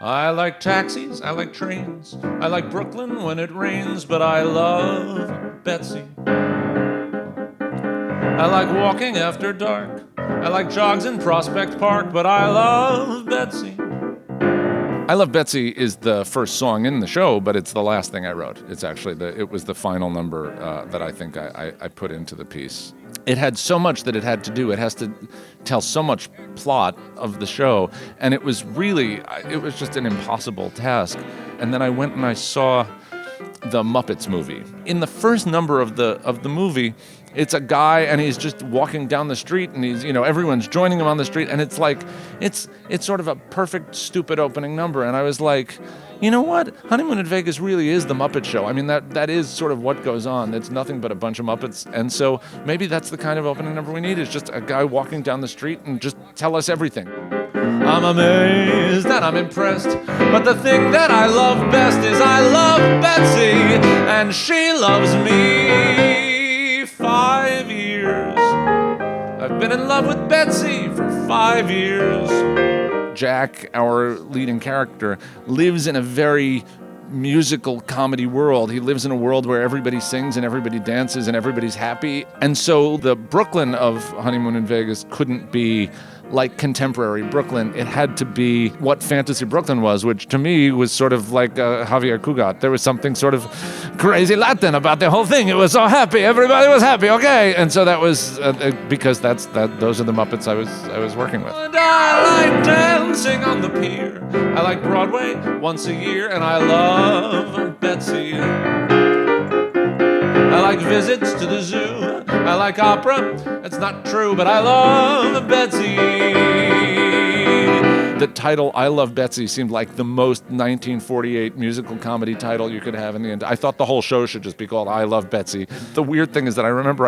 I like taxis, I like trains, I like Brooklyn when it rains, but I love Betsy. I like walking after dark, I like jogs in Prospect Park, but I love Betsy. I Love Betsy is the first song in the show, but it's the last thing I wrote. It's actually it was the final number that I think I put into the piece. It had so much that it had to do. It has to tell so much plot of the show, and it was just an impossible task. And then I went and I saw the Muppets movie. In the first number of the movie, it's a guy and he's just walking down the street and he's, everyone's joining him on the street, and it's like it's sort of a perfect stupid opening number. And I was like, you know what? Honeymoon in Vegas really is the Muppet Show. I mean, that is sort of what goes on. It's nothing but a bunch of Muppets. And so maybe that's the kind of opening number we need, is just a guy walking down the street and just tell us everything. I'm amazed and I'm impressed, but the thing that I love best is I love Betsy, and she loves me. 5 years. I've been in love with Betsy for 5 years. Jack, our leading character, lives in a very musical comedy world. He lives in a world where everybody sings and everybody dances and everybody's happy. And so the Brooklyn of Honeymoon in Vegas couldn't be like contemporary Brooklyn. It had to be what Fantasy Brooklyn was, which to me was sort of like Javier Cugat. There was something sort of crazy Latin about the whole thing. It was so happy. Everybody was happy. Okay. And so that was because those are the Muppets I was working with. And I like dancing on the pier. I like Broadway once a year, and I love Betsy. I like visits to the zoo. I like opera. It's not true, but I love Betsy. The title I Love Betsy seemed like the most 1948 musical comedy title you could have in the end. I thought the whole show should just be called I Love Betsy. The weird thing is that I remember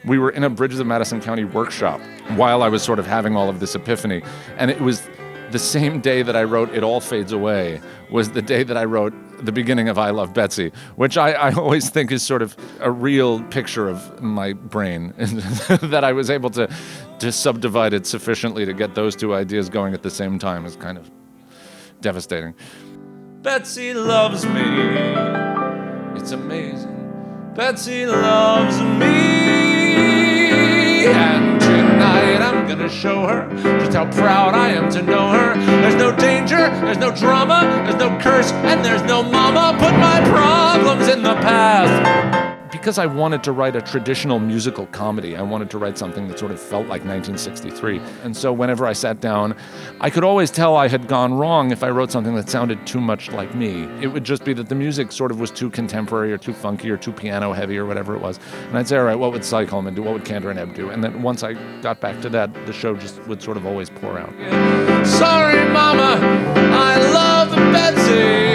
we were in a Bridges of Madison County workshop while I was sort of having all of this epiphany, and it was the same day that I wrote It All Fades Away was the day that I wrote the beginning of I Love Betsy, which I always think is sort of a real picture of my brain, that I was able to subdivide it sufficiently to get those two ideas going at the same time is kind of devastating. Betsy loves me. It's amazing. Betsy loves me. And tonight I'm gonna show her just how proud I am to know her. There's no danger, there's no drama, there's no curse, and there's no mama. Put my problems in the past. Because I wanted to write a traditional musical comedy, I wanted to write something that sort of felt like 1963. And so whenever I sat down, I could always tell I had gone wrong if I wrote something that sounded too much like me. It would just be that the music sort of was too contemporary or too funky or too piano heavy or whatever it was. And I'd say, all right, what would Cy Coleman do? What would Kander and Ebb do? And then once I got back to that, the show just would sort of always pour out. Sorry, Mama, I love Betsy.